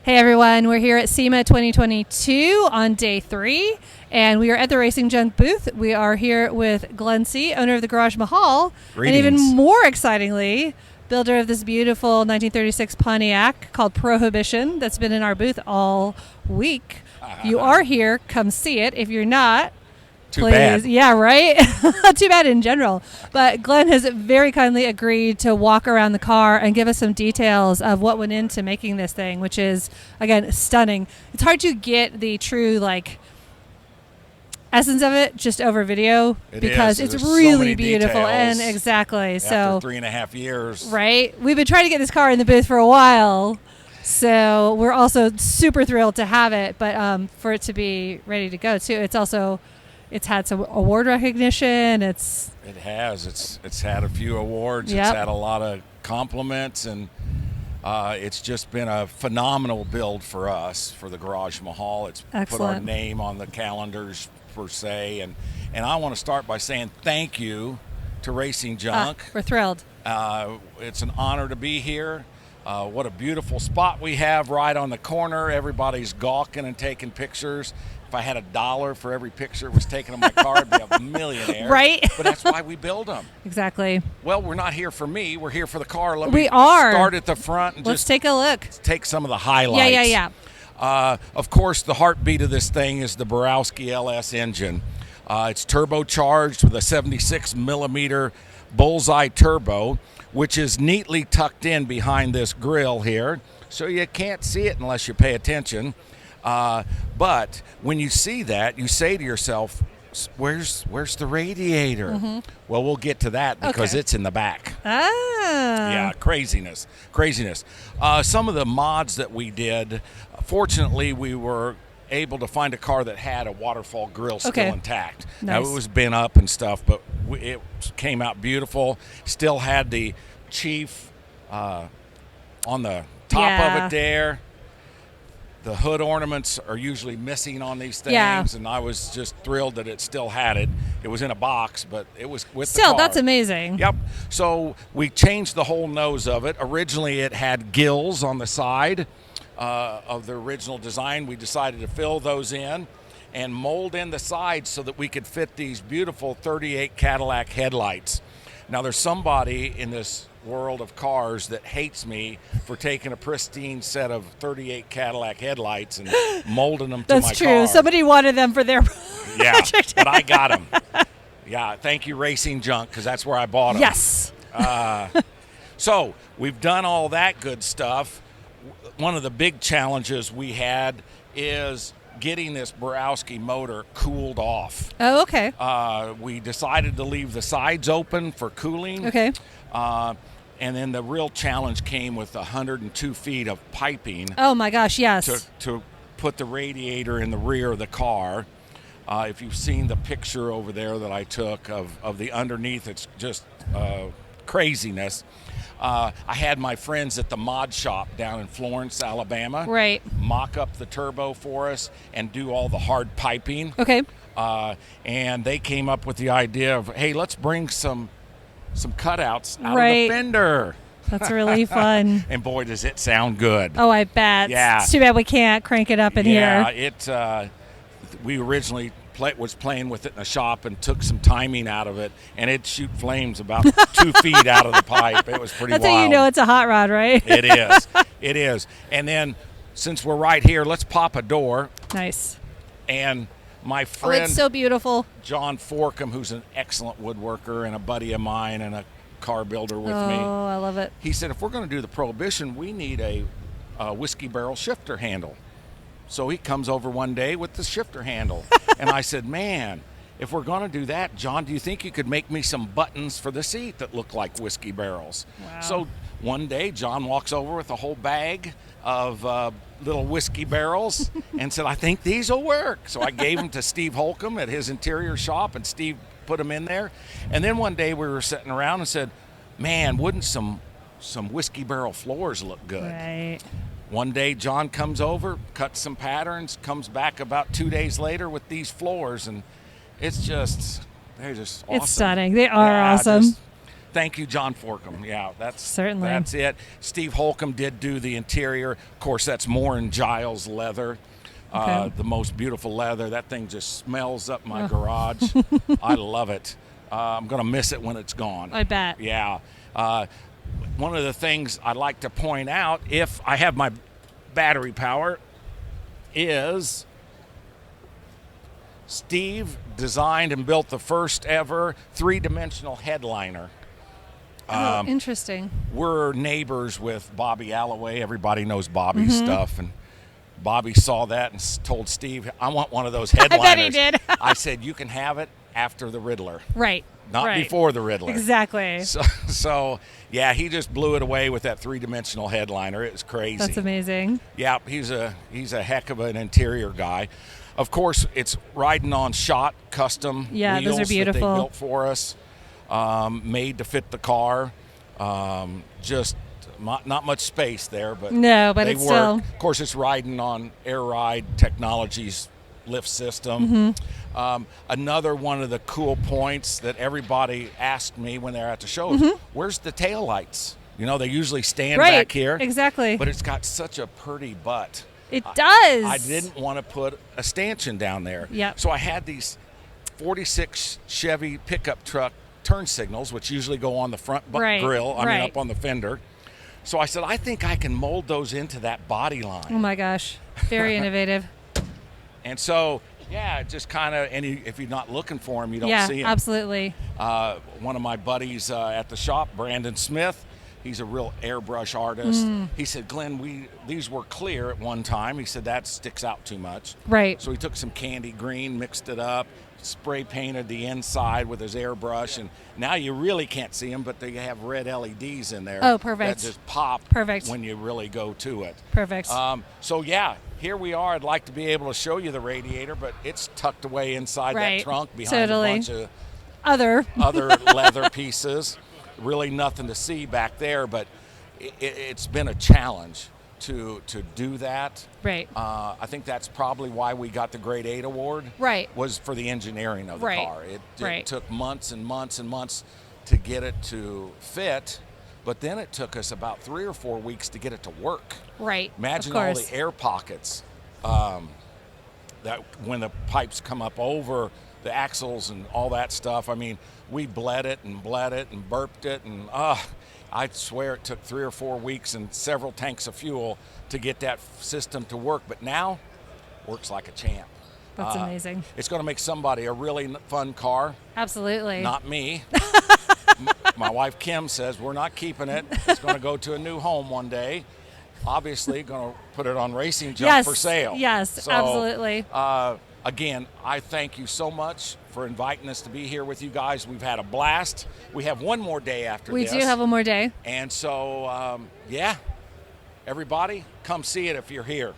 Hey everyone, we're here at SEMA 2022 on day 3, and we are at the RacingJunk booth. We are here with Glenn C., owner of the Garage Mahal, Greetings. and even more excitingly, builder of this beautiful 1936 Pontiac called PROhibition that's been in our booth all week. If you are here, come see it. If you're not, Too please. bad. Yeah, right? Too bad in general. But Glenn has very kindly agreed to walk around the car and give us some details of what went into making this thing, which is, again, stunning. It's hard to get the true, essence of it just over video because it's really beautiful. And exactly. After 3.5 years. Right? We've been trying to get this car in the booth for a while. So we're also super thrilled to have it, but for it to be ready to go, too. It's had some award recognition. It has. It's had a few awards. Yep. It's had a lot of compliments, and it's just been a phenomenal build for us, for the Garage Mahal. It's put our name on the calendars, per se. And I want to start by saying thank you to RacingJunk. We're thrilled. It's an honor to be here. What a beautiful spot we have right on the corner. Everybody's gawking and taking pictures. If I had $1 for every picture it was taken of my car, I'd be a millionaire. Right? But that's why we build them. Exactly. Well, we're not here for me. We're here for the car. We are. Start at the front and Let's take a look. Take some of the highlights. Yeah. Of course, the heartbeat of this thing is the Borowski LS engine. It's turbocharged with a 76 millimeter bullseye turbo, which is neatly tucked in behind this grill here, so you can't see it unless you pay attention. But when you see that, you say to yourself, where's the radiator? Mm-hmm. Well, we'll get to that because it's in the back. Yeah, craziness. Some of the mods that we did, fortunately, we were able to find a car that had a waterfall grill still intact. Nice. Now, it was bent up and stuff, but it came out beautiful. Still had the Chief on the top of it there. The hood ornaments are usually missing on these things, and I was just thrilled that it still had it. It was in a box, but it was with the car. Still, that's amazing. Yep. So we changed the whole nose of it. Originally, it had gills on the side of the original design. We decided to fill those in and mold in the sides so that we could fit these beautiful 38 Cadillac headlights. Now, there's somebody in this world of cars that hates me for taking a pristine set of 38 Cadillac headlights and molding them to my car. That's true. Somebody wanted them for their project. But I got them. Yeah, thank you, RacingJunk, because that's where I bought them. Yes. So we've done all that good stuff. One of the big challenges we had is getting this Borowski motor cooled off. Oh, okay. We decided to leave the sides open for cooling. Okay. And then the real challenge came with 102 feet of piping. Oh my gosh, yes. To put the radiator in the rear of the car. If you've seen the picture over there that I took of the underneath, it's just craziness. I had my friends at the mod shop down in Florence, Alabama, mock up the turbo for us and do all the hard piping. Okay. And they came up with the idea of, hey, let's bring some cutouts out of the fender. That's really fun. And boy, does it sound good. Oh, I bet. Yeah. It's too bad we can't crank it up in here. Yeah, we originally was playing with it in the shop and took some timing out of it, and it'd shoot flames about 2 feet out of the pipe. It was pretty wild. That's how you know it's a hot rod, right? It is. It is. And then, since we're right here, let's pop a door. Nice. And my friend, it's so beautiful. John Forkham, who's an excellent woodworker and a buddy of mine and a car builder with me. Oh, I love it. He said, if we're going to do the PROhibition, we need a whiskey barrel shifter handle. So he comes over one day with the shifter handle. And I said, man, if we're going to do that, John, do you think you could make me some buttons for the seat that look like whiskey barrels? Wow. So one day, John walks over with a whole bag of little whiskey barrels and said, I think these will work. So I gave them to Steve Holcomb at his interior shop, and Steve put them in there. And then one day we were sitting around and said, man, wouldn't some whiskey barrel floors look good? Right. One day, John comes over, cuts some patterns, comes back about 2 days later with these floors, and they're just awesome. It's stunning. They are awesome. Thank you, John Forkham. Yeah, that's it. Steve Holcomb did do the interior. Of course, that's Moore & Giles leather. Okay. The most beautiful leather. That thing just smells up my garage. I love it. I'm going to miss it when it's gone. I bet. Yeah. One of the things I'd like to point out, if I have my battery power, is Steve designed and built the first ever 3-dimensional headliner. Interesting. We're neighbors with Bobby Alloway. Everybody knows Bobby's stuff. And Bobby saw that and told Steve, I want one of those headliners. I bet he did. I said, you can have it after the Ridler. Right. Not before the Ridler. Exactly. So, yeah, he just blew it away with that 3-dimensional headliner. It was crazy. That's amazing. Yeah, he's a heck of an interior guy. Of course, it's riding on shot custom wheels those are beautiful. that they built for us, made to fit the car. Just not much space there, but but they it's work. still. Of course, it's riding on Air Ride Technologies lift system. Another one of the cool points that everybody asked me when they're at the show is, where's the taillights? You know, they usually stand back here. Exactly. But it's got such a pretty butt. It does. I didn't want to put a stanchion down there. Yep. So I had these 46 Chevy pickup truck turn signals, which usually go on the front grill, up on the fender. So I said, I think I can mold those into that body line. Oh my gosh. Very innovative. And so, yeah, just kind of, and if you're not looking for them, you don't see them. Yeah, absolutely. One of my buddies at the shop, Brandon Smith, he's a real airbrush artist. He said, Glenn, these were clear at one time. He said, that sticks out too much. Right. So he took some candy green, mixed it up, spray painted the inside with his airbrush, and now you really can't see them, but they have red LEDs in there. Oh, perfect. That just pop Perfect. when you really go to it. Perfect. So, yeah, here we are. I'd like to be able to show you the radiator, but it's tucked away inside that trunk behind a bunch of other leather pieces. Really nothing to see back there, but it's been a challenge to do that. Right. I think that's probably why we got the Grade 8 award. Right. Was for the engineering of the car. It took months and months and months to get it to fit, but then it took us about 3 or 4 weeks to get it to work. Right. Imagine all the air pockets that when the pipes come up over the axles and all that stuff. I mean, we bled it and burped it, and I swear it took 3 or 4 weeks and several tanks of fuel to get that system to work. But now, works like a champ. That's amazing. It's going to make somebody a really fun car. Absolutely. Not me. My wife Kim says we're not keeping it. It's going to go to a new home one day. Obviously, going to put it on RacingJunk for sale. Yes, absolutely. Again, I thank you so much for inviting us to be here with you guys. We've had a blast. We have one more day after this. We do have one more day. And so, everybody, come see it if you're here.